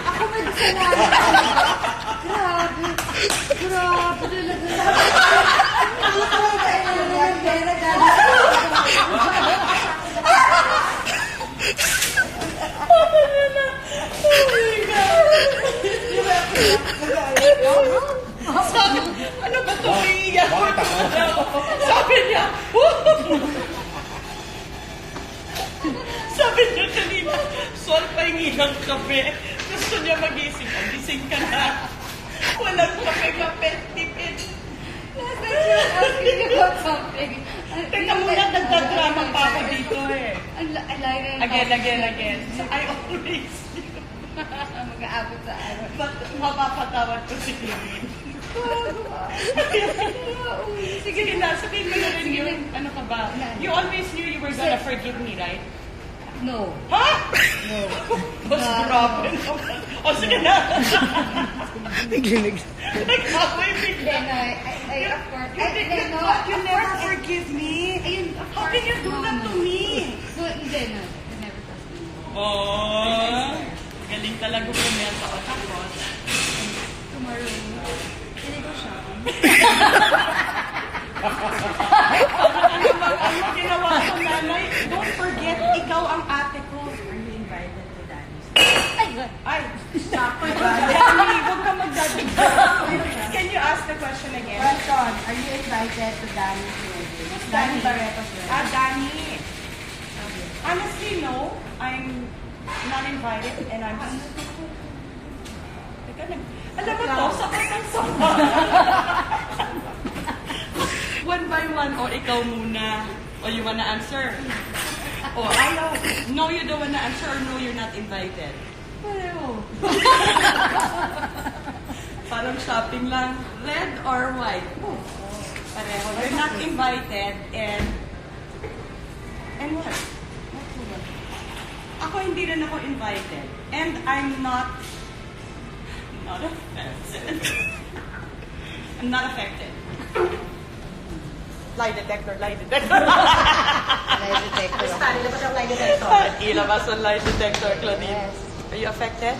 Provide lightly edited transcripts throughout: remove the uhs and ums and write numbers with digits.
Ako may kasalanan. Grabe. Grabe talaga. Hindi ko lang kailangan ng pera galing. Sabi, ano ba ito? Iiyak ko. Sabi niya, sabi niya kanina, Sol, pahingi ng kape. Gusto niya magising. Gising ka na. Walang kape-kape. Tipid. Asking about something. Teka muna, nagdadrama pa ako dito eh. Again. So, I always do. Mag-aabot sa araw. But mapapatawad ko si Claudine. Sige na, sabihin mo na rin yun. Ano ka ba? You always knew you were gonna forgive me, right? No. Ha? No. Mas grabe naman. O sige na. Nagkakaway bigla. Then I of course, You never forgive me. ayun, of How course. can you do that to me? No, hindi na. I never trust me. Oh, galing talaga kumenta o tapos. Tomorrow, hindi ko siya. Ano ginawa ko, nanay? Don't forget, ikaw ang ate ko. Are you invited to Danny's? Ay, God. Ay, sakto ba? Danny, huwag ka magdadagdag. Can you ask the question again? Question, are you invited to Danny's wedding? Danny Barreto's wedding. Danny. Honestly, no. I'm not invited and I'm... Teka lang. Alam mo to, sapat ang sapat. One by one, o ikaw muna. O you wanna answer? O ayaw. No, you don't wanna answer or no, you're not invited. Pareho. Parang shopping lang. Red or white? Pareho. You're not invited and what? Ako hindi rin ako invited. And I'm not affected. I'm not affected. Lie detector. Lie detector. Ilabas ang lie detector. Ilabas ang lie detector, Claudine. Yes. Are you affected?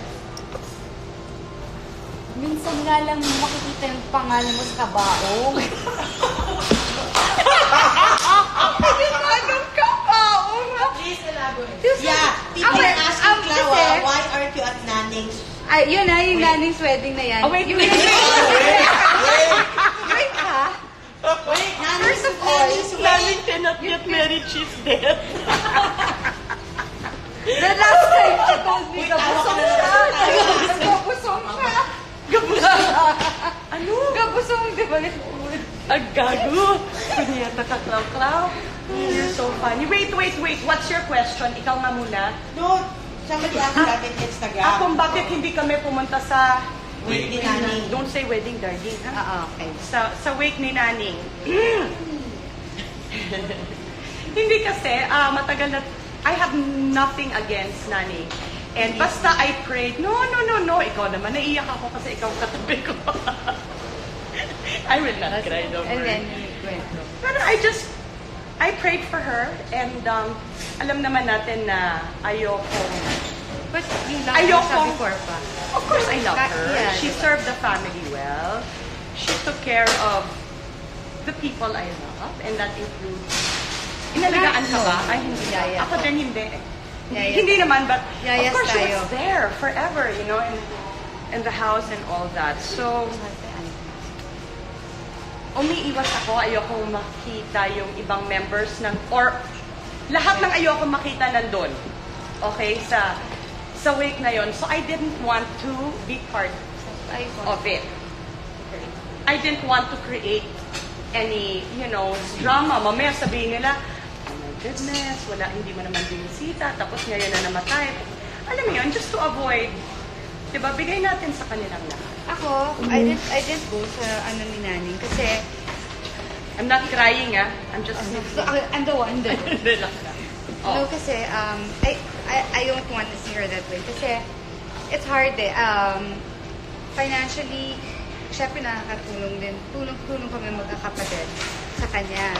Minsan nga lang makikita yung pangalan mo sa kabaong. Anong kabaong? Please elaborate. Yeah, people are asking Clau, kasi- why aren't you at Nanning's? Ay, yun na, yung Nanning's wedding na yan. Oh, wait. Wait ha? First of all, Nanny cannot get married, she's dead. the last time she told me, gabusong siya. Gabusong siya. Ano? Gabusong, di ba? Ang gago. Piniyata ka, Clau. You're so funny. Wait. What's your question? Ikaw nga muna. No, somebody asked that in Instagram. Kung bakit hindi kami pumunta sa... Wake ni Nanning. Don't say wedding, darling. Ha? Okay. Sa wake ni Nanning. Hindi kasi, matagal na... I have nothing against Nanning. And basta I prayed, no. Ikaw naman, naiyak ako kasi ikaw katabi ko. I will not cry, don't And then, worry. kwento. Pero I prayed for her and alam naman natin na ayokong... But yung love mo sa before pa. Of course, I love her. Yeah, She diba? served the family well. She took care of the people I love, and that includes... Inalagaan ka ba? Ay, hindi. Yaya. Ako din hindi. Yaya. Hindi naman, but Yayas of course she tayo. was there forever, you know, in the house and all that. So, umiiwas ako. Ayokong makita yung ibang members ng... Or, lahat ng ayokong makita nandun. Okay? Sa wake na yon. So I didn't want to be part of it. I didn't want to create any, drama. Mamaya sabihin nila, oh my goodness, hindi mo naman binisita, tapos ngayon na namatay. Alam mo yun, just to avoid, diba, bigay natin sa kanilang lahat. Ako, I didn't go sa ni Nanning kasi I'm not crying, ah. I'm just... so, I'm the one that... Relax na. No, kasi I don't want to see her that way. Kasi it's hard eh. Financially, syempre nakakatulong din. Tulong kami magkakapatid sa kanya.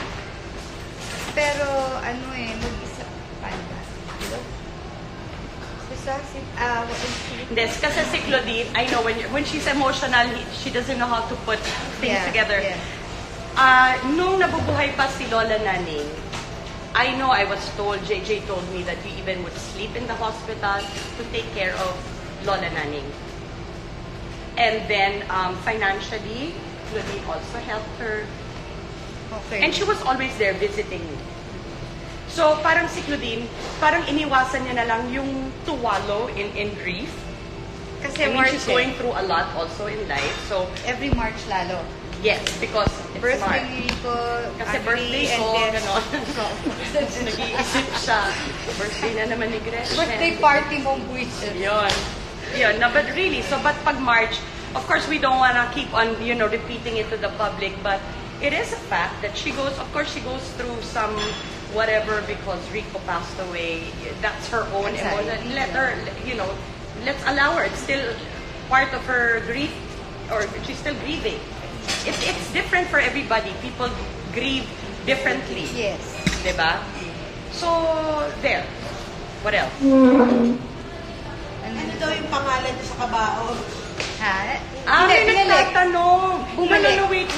Pero mag-isa, paano ba? Diba? Isa, Hindi, kasi si Claudine, I know when she's emotional, she doesn't know how to put things together. Yeah. Nung nabubuhay pa si Lola Naning, I know I was told, JJ told me that we even would sleep in the hospital to take care of Lola Naning. And then financially, Claudine also helped her. Okay. And she was always there visiting me. So parang si Claudine, parang iniwasan niya na lang yung to wallow in grief. Kasi I mean, March she's going through a lot also in life. So every March lalo. yes, because it's Birthday March. ni Rico, Kasi Agri, birthday and ko, then gano'n. Tapos nag-iisip siya. Birthday na naman ni Gretchen. birthday party mong buwisit. Yun. No, but really, so but pag March, of course we don't wanna keep on, repeating it to the public, but it is a fact that she goes through some whatever because Rico passed away. That's her own emotion. Let her, let's allow her. It's still part of her grief, or she's still grieving. It's different for everybody. People grieve differently. Yes. Diba? So, there. What else? Ano daw yung pangalan niya sa kabao? Ha? May Binalik. nagtatanong. Bumalik. No, wait.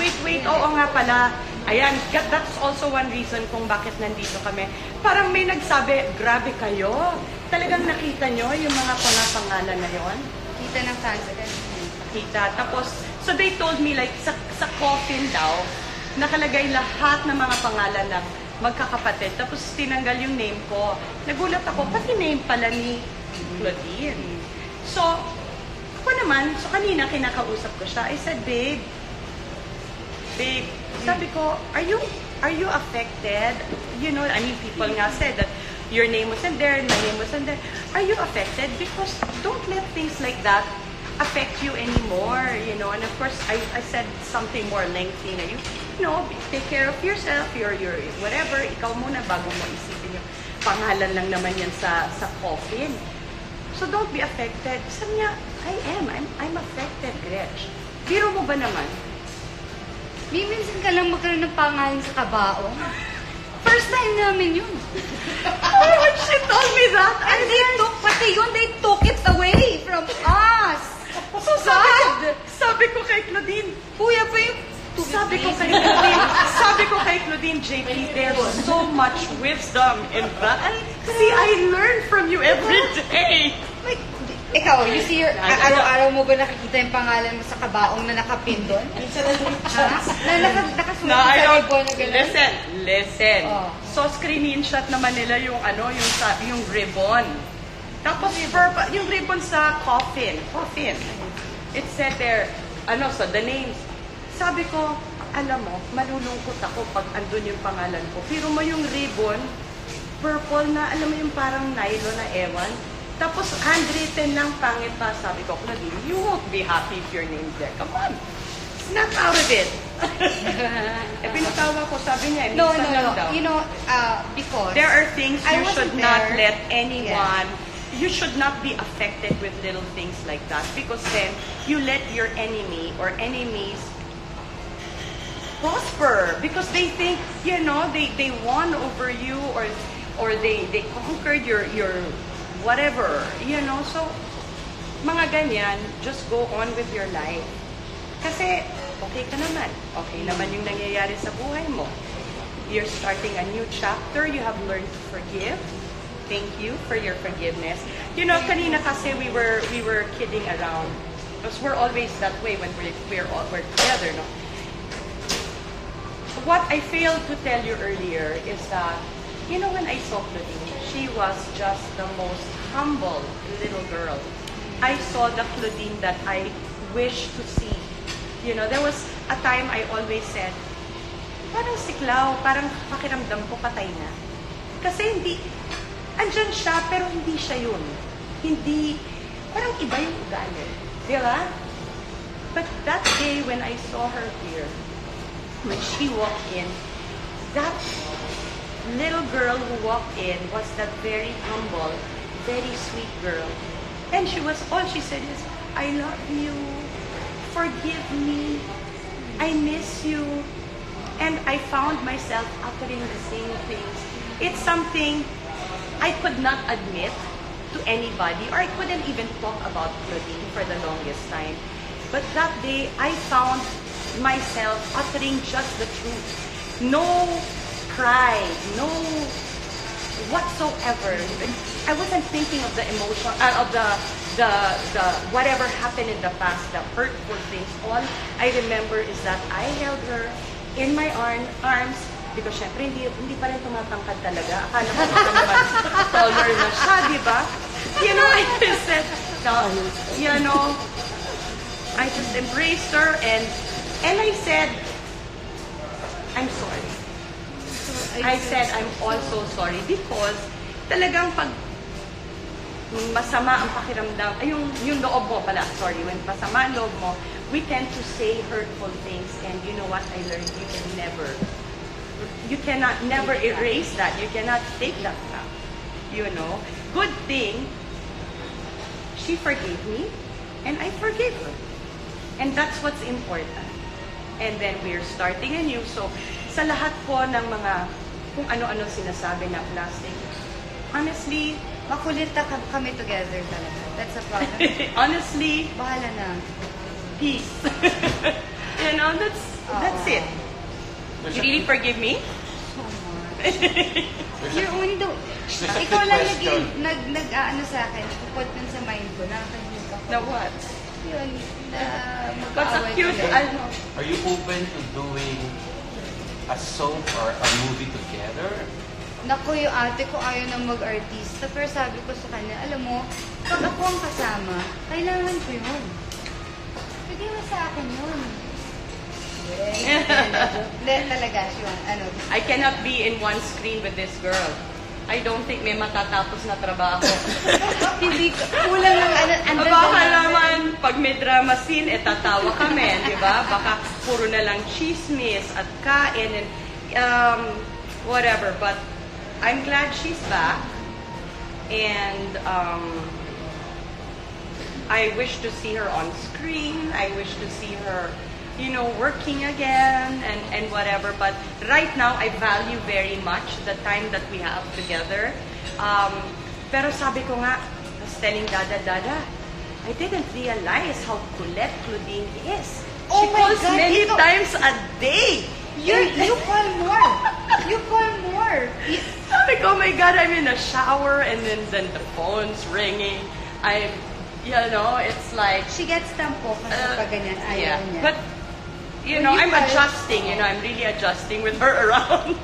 Oo nga pala. Ayan, that's also one reason kung bakit nandito kami. Parang may nagsabi, grabe kayo. Talagang nakita nyo yung mga pangalan na yon? Kita ng fans agad. Kita. Tapos, so they told me like sa coffin daw, nakalagay lahat ng mga pangalan ng magkakapatid. Tapos tinanggal yung name ko. Nagulat ako, pati name pala ni Claudine. So, ako naman, so kanina kinakausap ko siya. I said, babe, sabi ko, are you affected? I mean, people nga said that your name wasn't there, my name wasn't there. Are you affected? Because don't let things like that affect you anymore, And of course, I said something more lengthy na take care of yourself, your whatever, ikaw muna bago mo isipin yung pangalan lang naman yan sa coffin. So don't be affected. Sabi niya, I'm affected, Gretch. Biro mo ba naman? Minsan ka lang magkaroon ng pangalan sa kabao. First time namin yun. When she told me that, And they took it away from us. so sabi ko kay Claudine, Kuya pa yung sabi ko kay Claudine, JP, there's so much wisdom in that. See, I learn from you every day. Like, ikaw, you see araw-araw mo ba nakikita yung pangalan mo sa kabaong na nakapin doon? Minsan na Nakasulat No, I sa don't. ribbon na gano'n? Listen. Oh. So, screenshot naman nila yung yung ribbon. Tapos, yung ribbon sa coffin. It said there, so the names. Sabi ko, alam mo, malulungkot ako pag andun yung pangalan ko. Pero mo yung ribbon, purple na, alam mo yung parang nylon na ewan. Tapos handwritten lang, pangit pa. Sabi ko, Claudine, you won't be happy if your name's there. Come on. Snap out of it. Pinatawa ko, sabi niya, No. lang daw. Because There are things I you should wasn't not there. let anyone, you should not be affected with little things like that, because then you let your enemy or enemies prosper because they think, they won over you or they conquered your whatever, so mga ganyan, just go on with your life. Kasi okay ka naman. Okay naman yung nangyayari sa buhay mo. You're starting a new chapter. You have learned to forgive. Thank you for your forgiveness. Kanina kasi we were kidding around. Because we're always that way when we're together, no? What I failed to tell you earlier is that, when I saw Claudine, she was just the most humble little girl. I saw the Claudine that I wish to see. There was a time I always said, parang si Clau, parang pakiramdam ko patay na. Kasi andyan siya, pero hindi siya yun. Parang iba yung ugali. Di ba? But that day when I saw her here, when she walked in, that little girl who walked in was that very humble, very sweet girl. And all she said is, I love you, forgive me, I miss you. And I found myself uttering the same things. It's something I could not admit to anybody, or I couldn't even talk about Claudine for the longest time. But that day, I found myself uttering just the truth. No pride, no whatsoever. I wasn't thinking of the emotion, of the whatever happened in the past, the hurtful things. All I remember is that I held her in my arms, because syempre hindi pa rin tumatangkad talaga. Akala ko baka naman taller na siya, di ba? You know, I just said, you know, I just embraced her and I said, I'm sorry. I said, I'm also sorry because talagang pag masama ang pakiramdam, ay yung loob mo pala, sorry, when masama ang loob mo, we tend to say hurtful things, and you know what I learned? You cannot never erase that. You cannot take that back. You know? Good thing, she forgave me, and I forgave her. And that's what's important. And then we're starting anew. So, sa lahat po ng mga kung ano-ano sinasabi na plastic, honestly, Makulit na kami together talaga. That's a problem. honestly, Bahala na. peace. You know, that's it. You really forgive me? So much. You're only the... Ikaw lang nag-ano sa akin, puput nun sa mind ko, nakakalimutan ko. Na what? Yun, na What's a mag-aaway cute, kami. ano? Are you open to doing a soap or a movie together? Naku, yung ate ko ayaw na mag-artista. Pero sabi ko sa kanya, alam mo, pag ako ang kasama, kailangan ko yun. Bigyan mo sa akin yun. Hindi, talaga siya. Ano? I cannot be in one screen with this girl. I don't think may matatapos na trabaho. Hindi, kulang lang, Baka naman, pag may drama scene, tatawa kami, di ba? Baka puro na lang chismis at kain and whatever. But I'm glad she's back. And I wish to see her on screen. I wish to see her, you know, working again and whatever. But right now, I value very much the time that we have together. Pero sabi ko nga, I was telling Dada, I didn't realize how kulit Claudine is. Oh She my calls God, many ikaw- times a day. You call more. You call more. Sabi ko, oh my God, I'm in a shower and then the phone's ringing. I'm, you know, it's like, She gets tampo kasi pag ganyan, ayaw yeah. niya. But, you When know, you I'm call- adjusting, you know, I'm really adjusting with her around.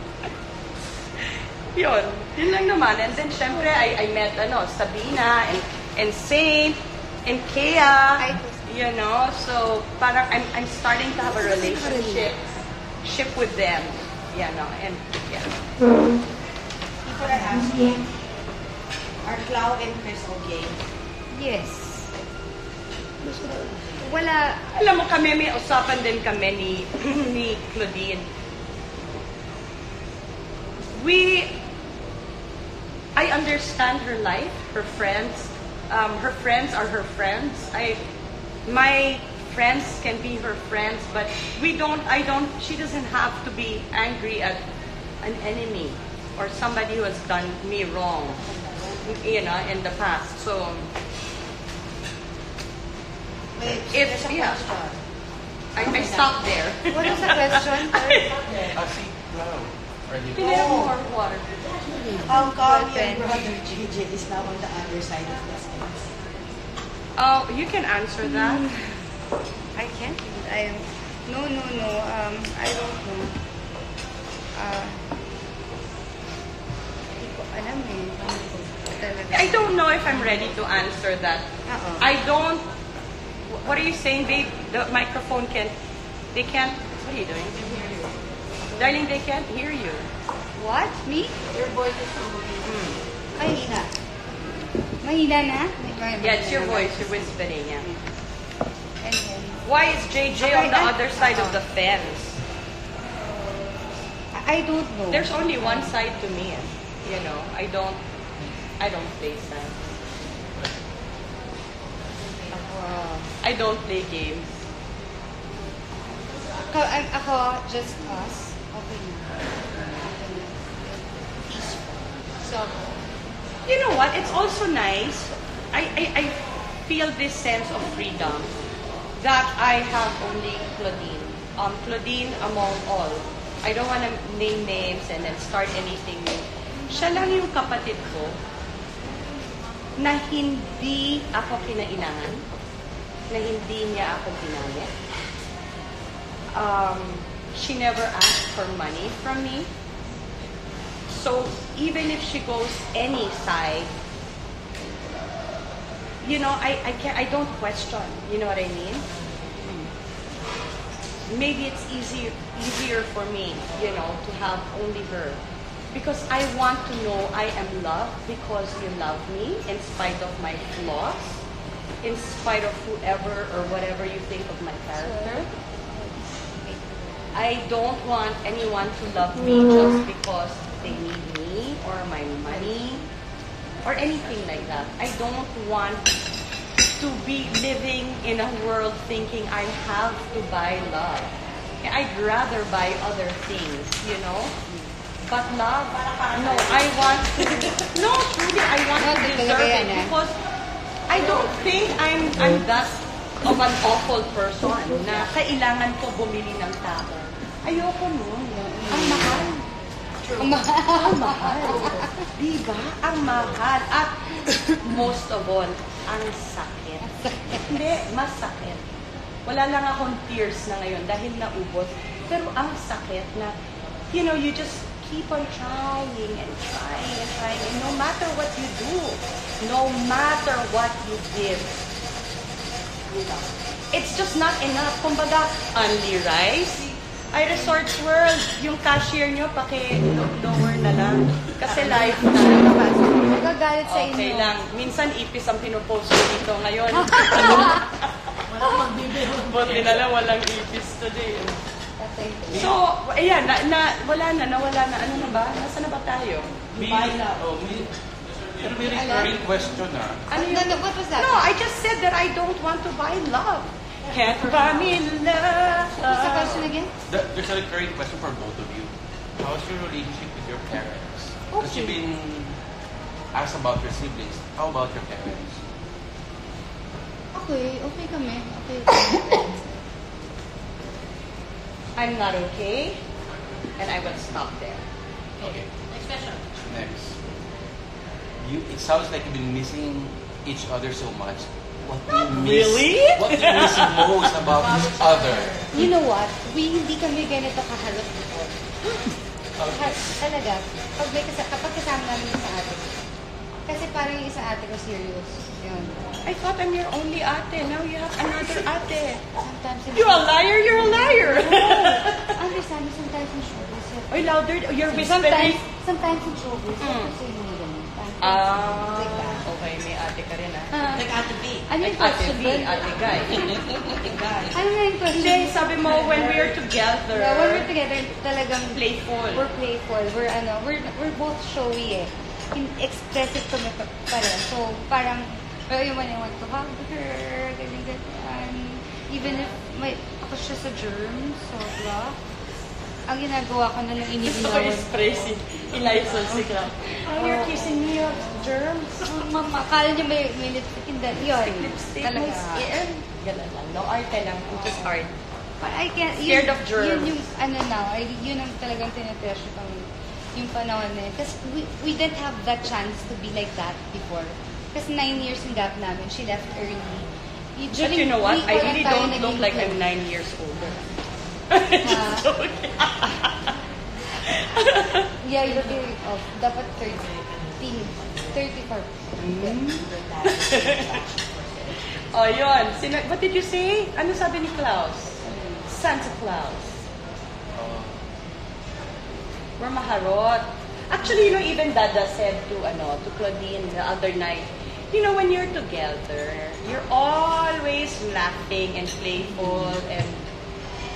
Yun lang naman. And then, syempre, I met, Sabina and Saint and Kea, you know, so parang I'm starting to have a relationship with them, you know, and yeah. Before I ask you, are Clau and Chris okay? Yes. Wala. Alam mo kami, may usapan din kami ni Claudine. I understand her life, her friends. Her friends are her friends. My friends can be her friends, but she doesn't have to be angry at an enemy or somebody who has done me wrong, you know, in the past. So, Wait, If- there's a yeah. question. I stopped there. What is the question? See, Clau, are you... Pinili mo more water. How come Open. your brother JJ is now on the other side of the fence? Oh, you can answer that. I can't. No. I don't know. Hindi ko alam eh. Talaga. I don't know if I'm ready to answer that. Oo. I don't. What are you saying, babe? The microphone they can't. What are you doing? Darling, they can't hear you. What? Me? Your voice is so Mahina. Mahina na? Yeah, it's your voice. You're whispering. Yeah. And then, Why is JJ on the other side of the fence? I don't know. There's only one side to me. You know, I don't play sides. I don't play games. Ako, just us. Okay na. Peaceful. So, you know what? It's also nice. I feel this sense of freedom that I have only Claudine. Claudine among all. I don't want to name names and then start anything new. Siya lang yung kapatid ko na hindi ako kinailangan, na hindi niya ako ginamit. She never asked for money from me. So even if she goes any side, you know, I don't question. You know what I mean? Maybe it's easier for me, you know, to have only her. Because I want to know I am loved because you love me in spite of my flaws, in spite of whoever or whatever you think of my character. I don't want anyone to love me just because they need me or my money or anything like that. I don't want to be living in a world thinking I have to buy love. I'd rather buy other things, you know? But love, no, I want to, no, truly, I want to deserve it because I don't think I'm that of an awful person na kailangan ko bumili ng tao. Ayoko nun. Ang mahal. Ang mahal. Ang mahal. Diba? Ang mahal. At most of all, ang sakit. Hindi, masakit. Wala lang akong tears na ngayon dahil naubos. Pero ang sakit na, you know, you just keep on trying and trying and trying. And no matter what you do, no matter what you give, it's just not enough. Kumbaga, only rice. I Resorts World, yung cashier nyo, lower na lang. Kasi live na. Magagalit sa inyo. Okay lang. Minsan ipis ang pinopost ko dito. Ngayon, buti na lang walang ipis today. So, ayan, nawala na. Ano na ba? Nasa na ba tayo? Pero may recurring question Ano yun? What was that? No, I just said that I don't want to buy love. Can't buy me love. What's the question again? There's a recurring question for both of you. How's your relationship with your parents? Because you've been asked about your siblings. How about your parents? Okay kami. I'm not okay, and I will stop there. Okay. Next question. Next. It sounds like you've been missing each other so much. What do you miss? Really? What do you miss most about each other? You know what? Hindi kami ganito kahalot before. Talaga. Kapag kasama namin sa ate ko. Kasi parang yung isang ate ko serious. Yun. I thought I'm your only ate. Now you have another ate. Sometimes in You're a liar. You're a liar. Understand me sometimes in showbiz. Oy, louder. You're whispering. Sometimes in showbiz. Kasi hindi ganun. Ah, Like that. okay. May ate ka rin Like Ate B. Ano Like yung ate question V, doon? ate guy. Ano nga yung question? Hindi, sabi mo, when we're together, Yeah, when we're together, talagang playful. we're playful. We're both showy eh. Expressive kami pareho. So, parang, when I want to hug her, ganyan. Even if ako siya sa germs, sobra. Ang ginagawa ko na lang Gusto ko inilinawan. i-spray si Eliza si Clam. Oh, you're kissing me of germs. Akala niya may lipstick in that. Yun. Lipstick, Talaga. my skin. Ganun lang. No arte lang. Just art. But I can't, Scared of germs. Yun yung, yun ang talagang tinatreasure kami yung panahon na yun. Kasi we didn't have that chance to be like that before. Kasi 9 years yung gap namin. She left early. But you know what? I really don't look like I'm 9 years older. Just joking. Yeah, you're very off. Dapat 34. Oh, yun. What did you say? Ano sabi ni Claus? Santa Claus. We're maharot. Actually, you know, even Dada said to Claudine the other night, you know, when you're together, you're always laughing and playful and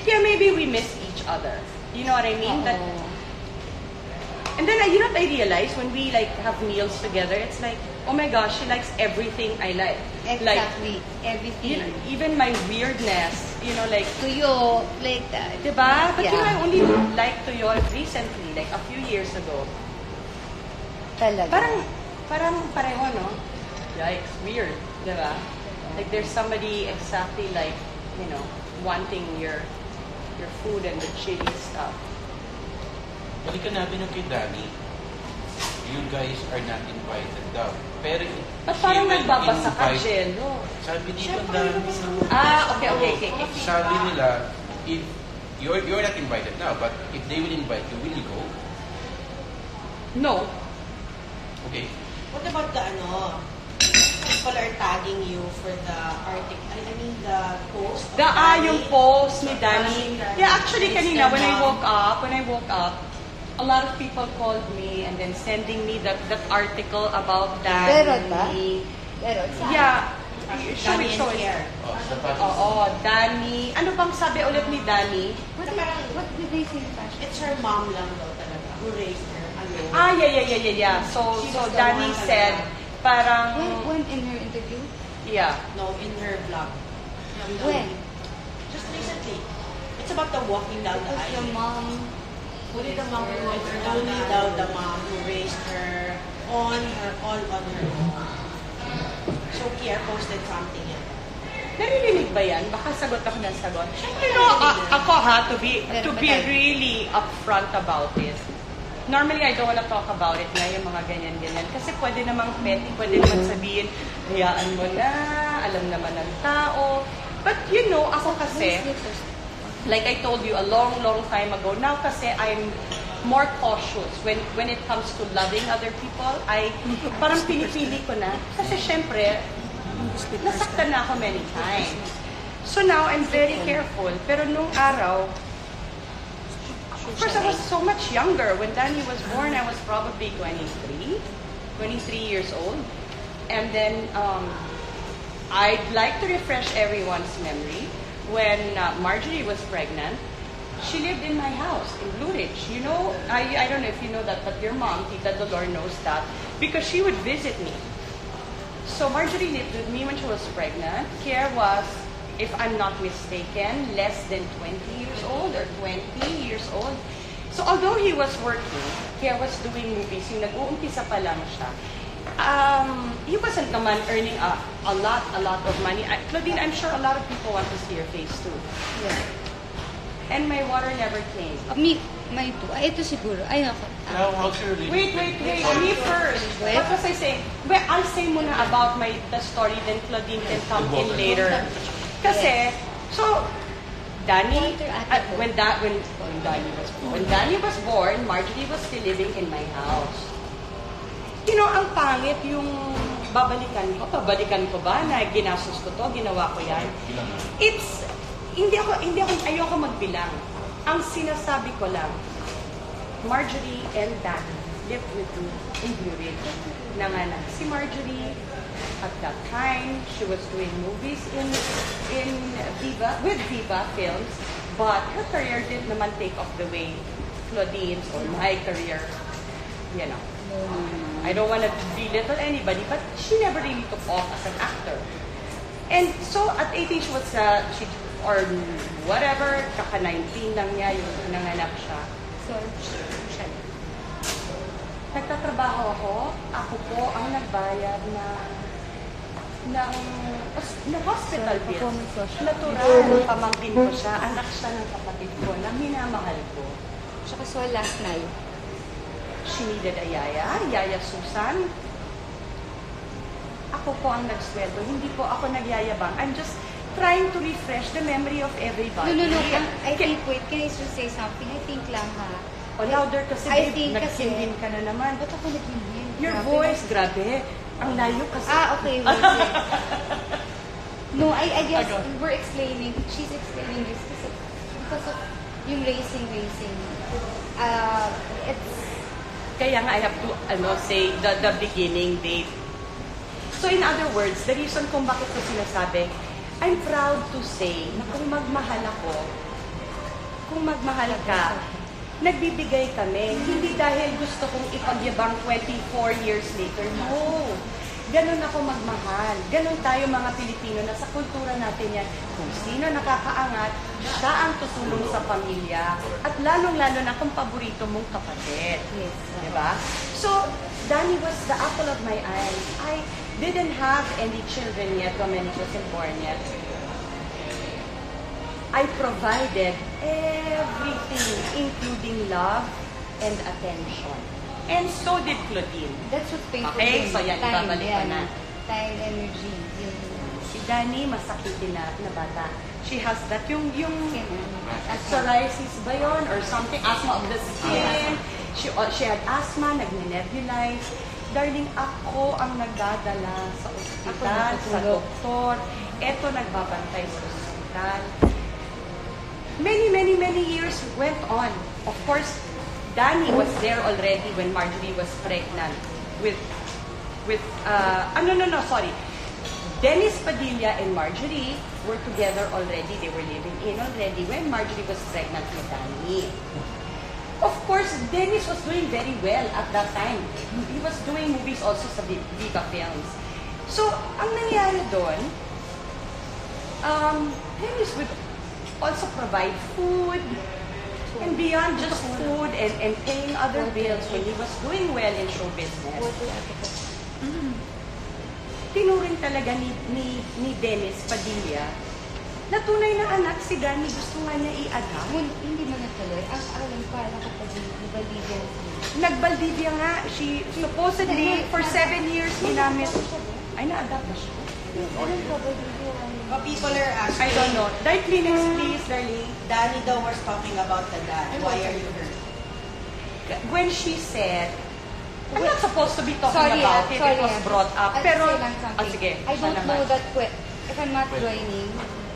yeah, maybe we miss each other. You know what I mean? That, and then, you know what I realize when we like have meals together, it's like, oh my gosh, she likes everything I like. Exactly. Like, Everything. you know, even my weirdness, you know, like, Tuyo, like that. diba? But you know, Yeah. I only liked Tuyo recently, like a few years ago. Talaga. Parang, parang pareho, no? Yikes, weird, di ba? Like there's somebody exactly like, you know, wanting your food and the chili stuff. Balikan natin yung kay Danny. You guys are not invited daw. Pero Ba't she parang will nagbabasa ka, invite- Jello? Sabi dito, Danny. Okay. Sabi nila, if you're not invited now, but if they will invite you, will you go? No. Okay. What about the people are tagging you for the article, I mean the post of Danny? Yung post ni Danny. Yeah, actually kanina when I woke up, a lot of people called me and then sending me that article about Danny. Pero saan? Yeah. Show Danny it. and Pierre. Oh, sa pati. Oo, Danny. Ano bang sabi ulit ni Danny? What did they say fashion? It's her mom lang daw talaga who raised her alone. Yeah. So Danny said, parang, When in her interview? yeah. No, in her vlog. When? Just recently. It's about the walking down the Because your aisle. mom... Only the mom who raised her all on her own. So Pierre posted something yan. Naririnig ba yan? Baka sagot ako ng sagot. Pero ako to be really upfront about it. Normally, I don't wanna talk about it na yung mga ganyan-ganyan. Kasi pwede namang petty, pwede naman sabihin, hayaan mo na, alam naman ng tao. But you know, ako kasi, like I told you a long time ago, now kasi I'm more cautious when it comes to loving other people. Parang pinipili ko na. Kasi syempre, nasaktan na ako many times. So now, I'm very careful. Pero nung araw, of course, I was so much younger. When Danny was born, I was probably 23 years old. And then, I'd like to refresh everyone's memory. When Marjorie was pregnant, she lived in my house in Blue Ridge. You know, I don't know if you know that, but your mom, Tita Dolor, knows that because she would visit me. So Marjorie lived with me when she was pregnant. Kier was, if I'm not mistaken, less than 20 years old or 20 years old. So although he was working, Kier was doing movies, yung nag-uumpisa pa lang siya. He wasn't naman earning a lot of money. Claudine, I'm sure a lot of people want to see your face too. Yeah. And my water never came. May two. Ito siguro. Ay, ako. Now, how's your relationship? Wait. Me first. Wait. What was I saying? Well, I'll say muna about the story, then Claudine can come in later. Kasi, so, Danny, when Danny was born, Marjorie was still living in my house. You know, ang pangit yung babalikan ko ba na ginastos ko to, ginawa ko yan. It's, ayoko magbilang. Ang sinasabi ko lang, Marjorie and Danny lived with me in Blue Ridge. Nanganak si Marjorie. At that time, she was doing movies in Viva, with Viva Films, but her career didn't naman take off the way Claudine's or my career, you know. I don't want to belittle anybody, but she never really took off as an actor. And so, at 18, she was, or whatever, kaka-19 lang niya, yung nanganak siya. So, Nagtatrabaho ako po ang nagbayad ng hospital bills. Natural, pamangkin ko siya, anak siya ng kapatid ko na minamahal ko. Tsaka so last night. She needed a Yaya Susan. Ako po ang nagsweldo, hindi po ako nagyayabang. I'm just trying to refresh the memory of everybody. No. I think, wait, can I just say something? I think lang ha. O louder kasi, I babe, think kasi, nagsimbin ka na naman. ba't ako naghimbin? Your Grabe. voice, grabe. Ang layo kasi. Okay, wait. No, I guess we're explaining, she's explaining this because of yung racing. It's, Kaya nga I have to say the beginning date. So in other words, the reason kung bakit ko sinasabi, I'm proud to say na kung magmahal ka, nagbibigay kami. Hindi dahil gusto kong ipagyabang 24 years later. No. Ganun ako magmahal. Ganun tayo mga Pilipino na sa kultura natin yan. Kung sino nakakaangat, siya ang tutulong sa pamilya. At lalong-lalo na kung paborito mong kapatid. Yes. Diba? So, Danny was the apple of my eye. I didn't have any children yet when he wasn't born yet. I provided everything, including love and attention. And so did Claudine. That's what painful. Okay, so yan, time, ibabalik ko na. Time, energy. Yun. Si Danny, masakitin na bata. She has that, yung Asthma. psoriasis ba yun? Or something, asthma of the skin. She had asthma, nagne-nebulize. Darling, ako ang nagdadala sa ospital, sa doktor. Eto nagbabantay sa ospital. Many years went on. Of course, Danny was there already when Marjorie was pregnant sorry. Dennis Padilla and Marjorie were together already. They were living in already when Marjorie was pregnant with Danny. Of course, Dennis was doing very well at that time. He was doing movies also sa Viva Films. So, ang nangyari doon, Dennis would also provide food, and beyond just food and paying other bills when he was doing well in show business. Tinuring talaga ni Dennis Padilla na tunay na anak si Danny, gusto nga niya i-adopt. Hindi mo natuloy. Ang alam pa na kapag Valdivia. Nag-Valdivia nga. She supposedly for 7 years ginamit. Ay, na-adopt na siya. Alam ko, Valdivia. But people are I asking, don't know. Dahil clinics, please, darling. Danny daw was talking about the dad. Why are you hurt? When she said, I'm not supposed to be talking Sorry, about it. sorry. It was brought up. I'll Pero, say lang something. sige. I siya don't naman. know that if I'm not joining,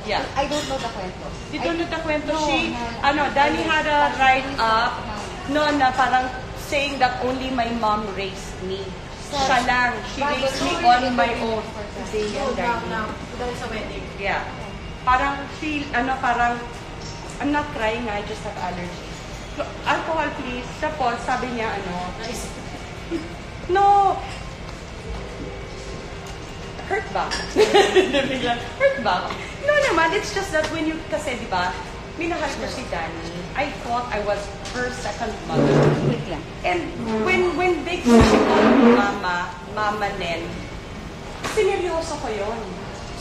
Yeah. I don't know the kwento. Dito na kwento, No, she, no. Danny had a write-up, no, na parang saying that only my mom raised me. Siya lang. She raised me on my own. Hindi yan, darling. Dahil sa wedding. Yeah. Parang I'm not crying, I just have allergies. Alcohol, please. Tapos, sabi niya, no. Hurt ba? Hurt ba? No naman, it's just that when you, kasi di ba, minahal ko si Danny, I thought I was her second mother. Wait lang. And when they called me Mama Nen, sineryoso ko yun.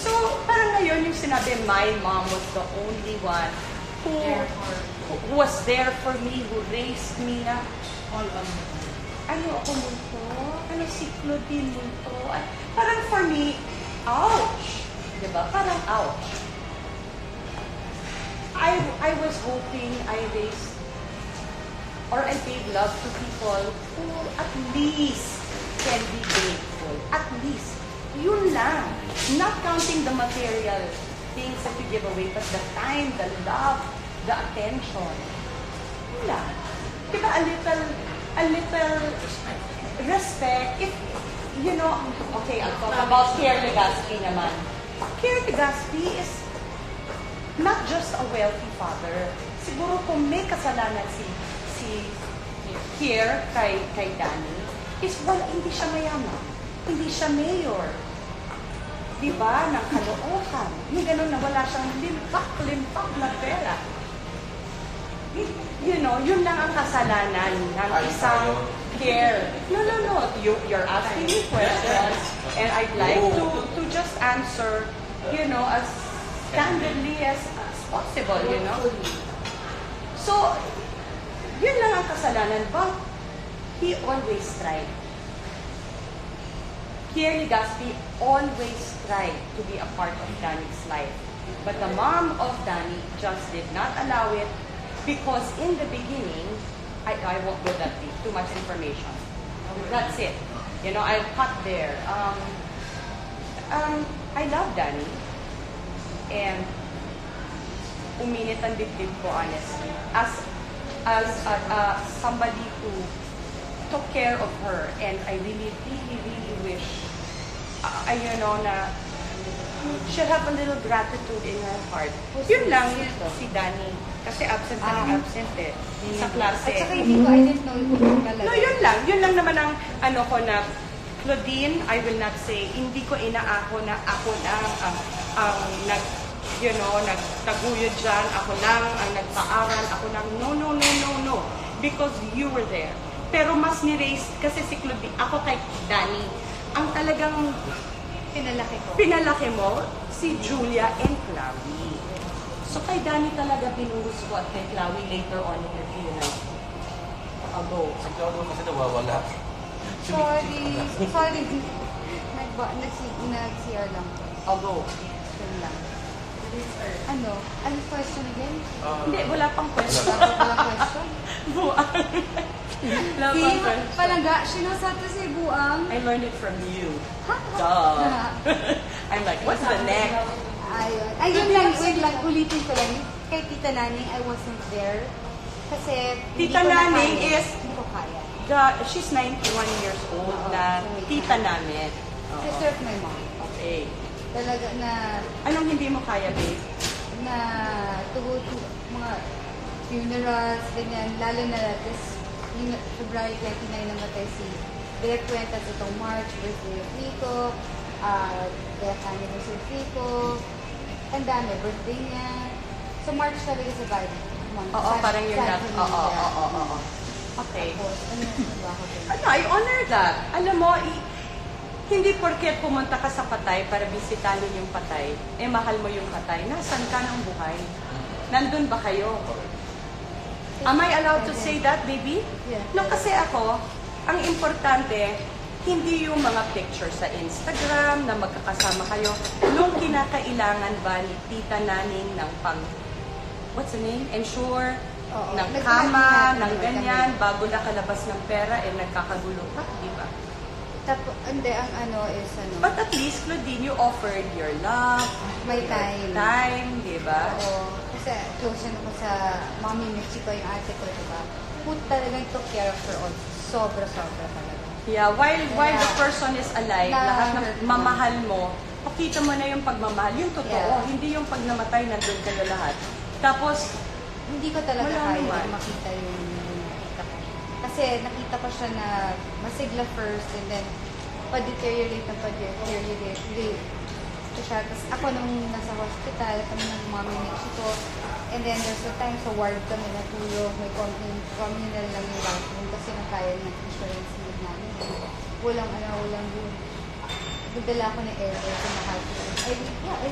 So, parang ngayon yung sinabi, my mom was the only one who was there for me, who raised me na, All on ano ako multo? Ano si Claudine multo? Parang for me, ouch! Diba? Parang ouch. I was hoping I raised or I gave love to people who at least can be grateful. At least. Yun lang. Not counting the material things that you give away, but the time, the love, the attention. Yun lang. Diba a little respect. If, you know, okay, I'll talk about Pierre Legaspi naman. Pierre Legaspi is not just a wealthy father. Siguro kung may kasalanan si Pierre kay Danny, is wala, hindi siya mayaman. Hindi siya mayor. Diba? Ng kalookan. Yung gano'n na wala siyang limpak na pera. You know, yun lang ang kasalanan ng isang Pierre. No. You're asking me questions and I'd like to just answer, you know, as candidly as possible, you know. So, yun lang ang kasalanan, but he always tried. Pierre Legaspi always tried to be a part of Danny's life. But the mom of Danny just did not allow it because in the beginning, I won't go that deep, too much information. That's it. You know, I'll cut there. I love Danny. And uminit ang dibdib ko, honestly. As somebody who took care of her, and I really wish, you know, na she'll have a little gratitude in her heart. Yun lang si Danny. Kasi absent eh. Sa klase. At saka hindi ko, I didn't know kung talaga. No, yun lang. Yun lang naman ang ano ko na Claudine, I will not say, hindi ko inaako na ako lang ang nagtaguyod dyan, ako lang ang nagpaaral, ako lang, no. Because you were there. Pero mas ni-raise, kasi si Claudine, ako kay Danny, ang talagang pinalaki mo, si Julia and Chloe. So kay Danny talaga pinuhos ko at kay Chloe later on in her life. Ago. Si Claudio kasi nawawala. Sorry. Nag-CR lang. Ago. Yun lang. Ano question again? Hindi, wala pang question. Wala question? Buang. Wala pang See, question. palaga, sinasato si Buang. I learned it from you. Duh. I'm like, what's the next? Ayun lang, wait lang, ulitin ko lang. Kay Tita Nani, I wasn't there. Kasi, Tita Nani is, hindi ko kaya. she's 91 years old na tita namin. Sister of my mom. Okay. Talaga na, Anong hindi mo kaya, babe? na to go to mga funerals, ganyan, lalo na this yung February 29 namatay si Direk Cuentas itong March, birthday of Rico, death anniversary of Rico, ang dami, birthday niya. So March talaga sa bad month. Oo, parang yung sad last. for me, Oo. yeah. Okay. Tapos, ano ba ako din? Ano, I honor that. Alam mo, hindi porket pumunta ka sa patay para bisitahin yung patay, mahal mo yung patay. Nasaan ka ng buhay? Nandun ba kayo? Am I allowed to say that, baby? Yeah. No, kasi ako, ang importante, hindi yung mga picture sa Instagram na magkakasama kayo. Nung kinakailangan ba ni Tita Naning ng what's the name? Ensure, Oo. ng Nagplano kama, natin ng kami. ganyan, bago nakalabas ng pera, nagkakagulo ka, di ba? Tapos, hindi, ang ano is, But at least, Claudine, you offered your love, may your time. time, di ba? Oo. Kasi close yan ako sa Mommy Mexico, yung ate ko, diba? Who talagang took care of her all. Sobra-sobra talaga. Yeah, while the Yeah. person is alive, Na- lahat ng mamahal mo, pakita mo na yung pagmamahal, yung totoo, Yeah. hindi yung pag namatay, nandun kayo lahat. Tapos, Hindi ko talaga Wala kaya naman. makita yung nakita ko. Kasi nakita ko siya na masigla first and then pa-deteriorate ko siya. Tapos ako nung nasa hospital, kami ng Mommy Mexico, and then there's a time sa ward kami natulog, may communal lang yung bathroom kasi nakaya ng insurance need namin. Walang room. Nagdala ako ng airfare sa mahal ko. I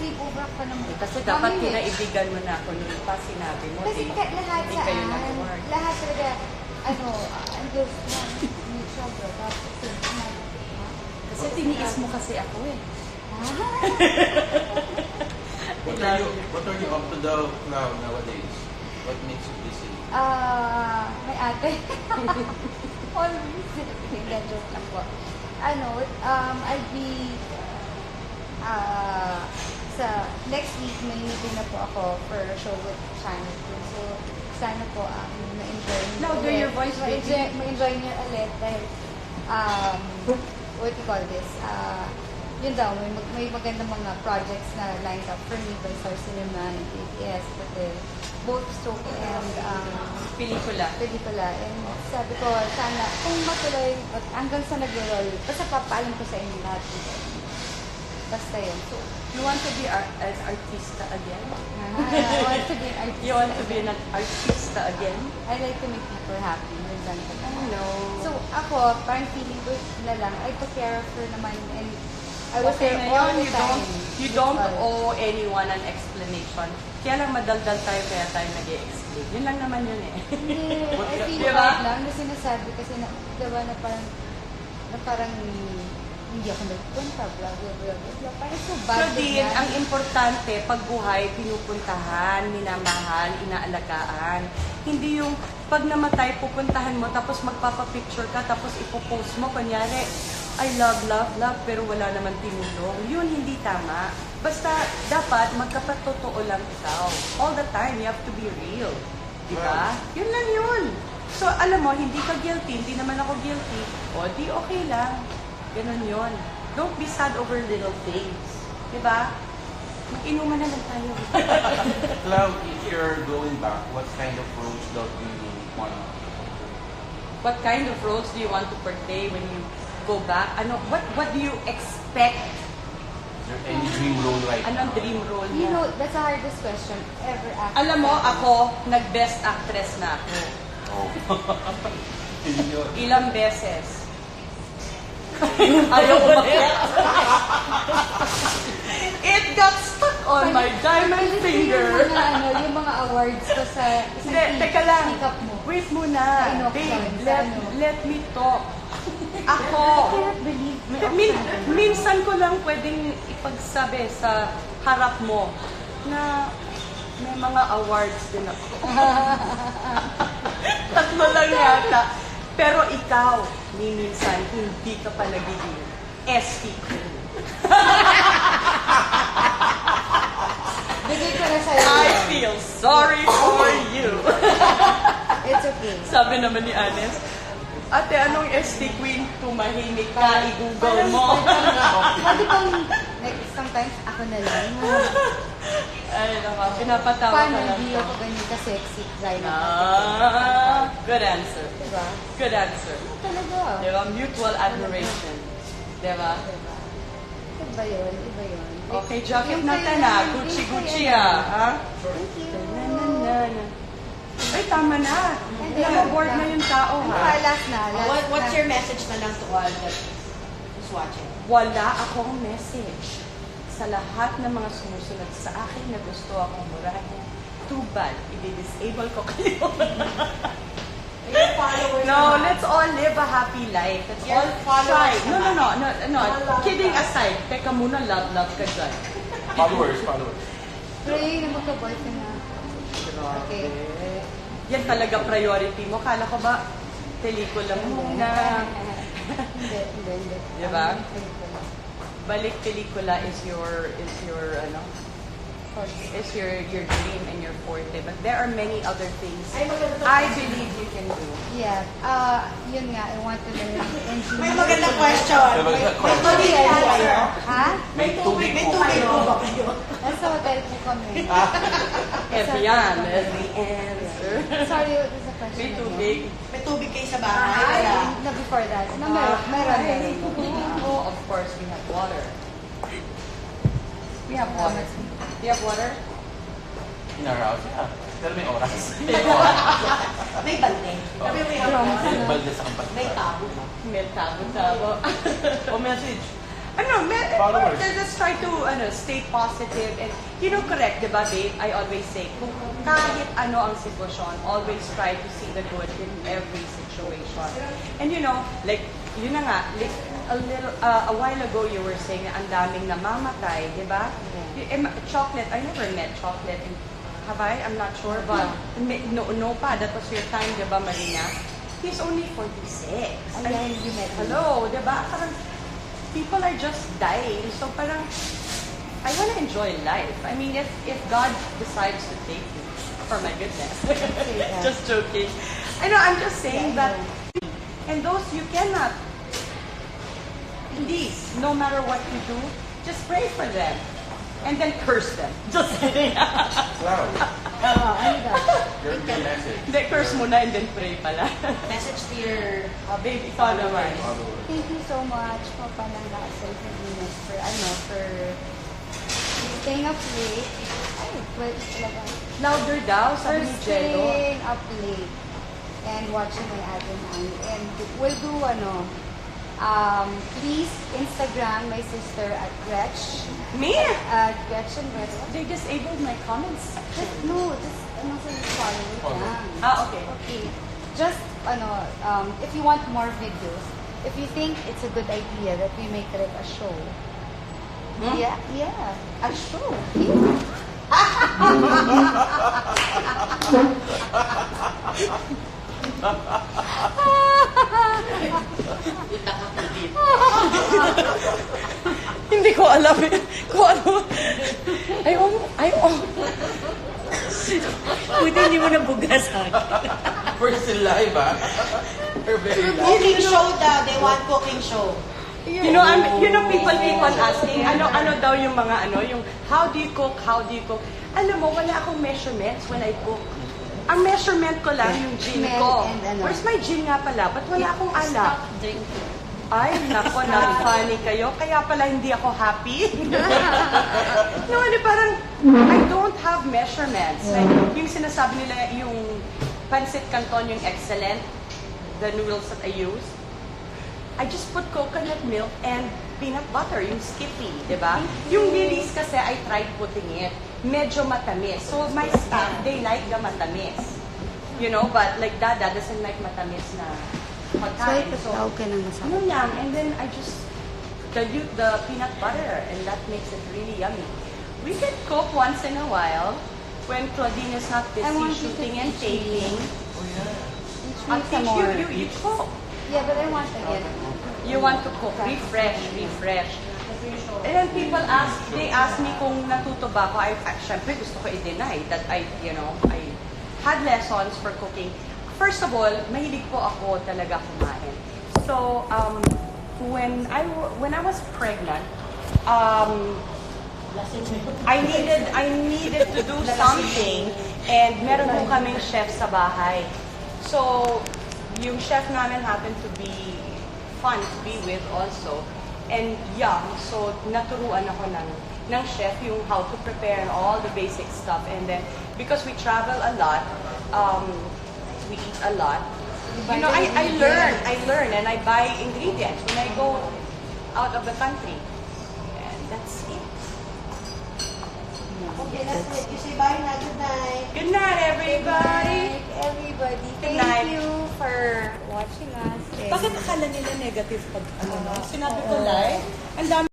sleep over ka ng kasi dapat kinaibigan mo na ako nung pa sinabi mo, kasi lahat hindi kayo saan, nag-work. lahat talaga, ang close na, sobra, tapos, Kasi tiniis mo kasi ako eh. What are you up to now nowadays? What makes you busy? May ate. Always. Hindi, joke lang po. I'll be, sa next week, may meeting na po ako for a show with Channel 2. So, sana po, ma-enjoy niyo. Louder your voice, baby. Ma-enjoy niyo ulit dahil, what do you call this? Yun daw, may magandang mga projects na lined up for me by Star Cinema and ABS, but both stroke and Pelikula. And sabi ko, sana, kung matuloy, hanggang sa nag-roll, basta papaalam ko sa inyo lahat. Basta yun. So, You want to be an artista again? I want to be an artist. You want to be an artista again? I like to make people happy. Yun lang talaga. I know. So, ako, parang feeling ko na lang, I took care of her naman and I was Okay there na all yun. the time. You don't That's owe all. anyone an explanation. Kaya lang madaldal tayo kaya tayo nag-i-explain. Yun lang naman yun eh. Hindi, I feel Diba? bad lang na sinasabi kasi diba na parang hindi ako nagpunta, blah, blah, blah, blah. Parang so bad. Claudine, ganyan. ang importante, pag buhay, pinupuntahan, minamahal, inaalagaan. Hindi yung pag namatay, pupuntahan mo, tapos magpapapicture ka, tapos ipopost mo, kunyari, I love, pero wala naman tinulong. Yun, hindi tama. Basta, dapat magkapatotoo lang ikaw. All the time, you have to be real. Diba? Yun lang yun. So, alam mo, hindi ka guilty, hindi naman ako guilty. O, di okay lang. Ganun yun. Don't be sad over little things. Diba? Mag-inuman na lang tayo. Cloud, if you're going back, what kind of roles do you want? What kind of roles do you want to portray when you go back? Ano, what do you expect? Is there any dream role right Anong now? dream role You mo? know, that's the hardest question ever asked. Alam mo, ako, nag-best actress na ako. Oh. Yun yun. Ilang beses. Ayaw ko bakit. It got stuck on my diamond finger. Yung mga awards ko sa isang Hindi, teka lang. Sikap mo. Wait muna. Sa Inoksan, Babe, sa ano? let me talk. Ako, I cannot believe may minsan ko lang pwedeng ipagsabi sa harap mo na may mga awards din ako. Tatlo lang yata. Pero ikaw, minsan, hindi ka pa nagiging ST queen. Bigay ko na sa'yo. I feel sorry for you. It's okay. Sabi naman ni Anes, ate, anong ST queen? Tumahimik ka, i-google mo. Pwede bang, like, sometimes ako na lang. Ay, naman, pinapatawa Paano ka lang. hindi ako ganyan ka-sexy? Zaina. Good answer. Diba? Good answer. Ano talaga? Diba? Mutual admiration. Diba? Diba? Iba yun, iba yun. Okay, jacket Yung natin kaya- ah. yung Gucci-Gucci kaya- ah. Ha? Thank you. Na. Ay, tama na. Hindi, Bored na yung tao Ano ha. ba, last na. Last What's na. your message na lang to all that is watching? Wala akong message sa lahat ng mga sumusunod sa akin na gusto akong murahin. Too bad, i-disable ko kayo. Your followers No, naman. let's all live a happy life. Let's Your all followers try. No. naman. Kidding aside, teka muna, love ka dyan. Followers. Pray na magka-boyfriend na. Okay. Yan talaga priority mo. Kala ko ba, pelikula muna. Hindi. Diba? Balik pelikula is your dream and your forte. But there are many other things Ay, maganda to. I believe you can do. Yeah. Yun nga, I want to learn engineering. May magandang question. May magandang question. May tubig po kayo? Ha? May tubig May po tubig kayo. po ba kayo? Nasa hotel po kami. Evian is the answer. Sorry, what is the question? May tubig. May tubig kayo sa bahay? Wala. Na before that. Na meron. Oh, of course, we have water. We have water. Do you have water? In our house, yeah. Pero may oras. May oras. May balde. Sabi mo yung May balde sa kampas. may tabo. May tabo-tabo. O message. Followers. Let's try to stay positive and correct, diba, babe? I always say, kung kahit ano ang sitwasyon, always try to see the good in every situation. And like, yun na nga, like, a while ago you were saying na ang daming namamatay, diba? Chocolate, I never met chocolate. Have I? I'm not sure, but no pa, that was your time, diba, Marina? He's only 46. Ayan, you met him. Hello, diba? Parang, people are just dying. So parang, I want to enjoy life. I mean, if God decides to take me, for my goodness. Just joking. I know, I'm just saying that, and those you cannot, please, no matter what you do, just pray for them. And then curse them. Just kidding. Wow. Ano daw? Your message. Hindi, curse muna and then pray pala. Message to your Babe, ikaw naman. Followers. Thank you so much for panangasal sa Venus for staying up late. Ay, wait, talaga. Louder daw, For sabi ni Jello. staying up late and watching my Ate Nani. And we'll do please Instagram my sister at Gretchen. Me? Gretchen. They disabled my comments. No, just follow lang. Okay. Okay. Just if you want more videos, if you think it's a good idea that we make like a show. Yeah, a show. Hindi ko alam kung ano. Buti hindi mo nabugas sa akin. First in live, ah. They're very live. cooking show daw. They want cooking show. People keep on asking, ano daw yung mga yung how do you cook? Alam mo, wala akong measurements when I cook. Ang measurement ko lang yung gin Milk ko. and ano. Where's my gin nga pala? Ba't wala akong alak? Stop drinking. Ay, nako, na-funny kayo. Kaya pala hindi ako happy. No, hindi parang, I don't have measurements. Like, yung sinasabi nila, yung pancit canton, yung excellent, the noodles that I use, I just put coconut milk and peanut butter, yung Skippy, di ba? Yung Lily's kasi, I tried putting it. Medyo matamis. So, my staff, they like the matamis. You know, but like Dada doesn't like matamis na So, pagkain. ipatawag ka ng masarap. Yun lang. And then I just dilute the peanut butter and that makes it really yummy. We can cook once in a while when Claudine is not I want busy you to shooting and teach me. taping. Teach I'll me some teach more. you cook. Yeah, but I want to get You want to cook, refresh. And then people ask, they ask me kung natuto ba ako. Syempre gusto ko i-deny that I had lessons for cooking. First of all, mahilig po ako talaga kumain. So, when I was pregnant, I needed to do something and meron po kaming chef sa bahay. So, yung chef namin happened to be fun to be with also and young. So, naturuan ako ng chef yung how to prepare and all the basic stuff. And then, because we travel a lot, we eat a lot. You know, I learn and I buy ingredients when I go out of the country. And that's it. Okay, that's it. You say bye na. Good night. Good night, everybody! everybody. Good night. Thank you for watching us. Bakit akala nila negative pag ano? Sinabi ko live? Ang dami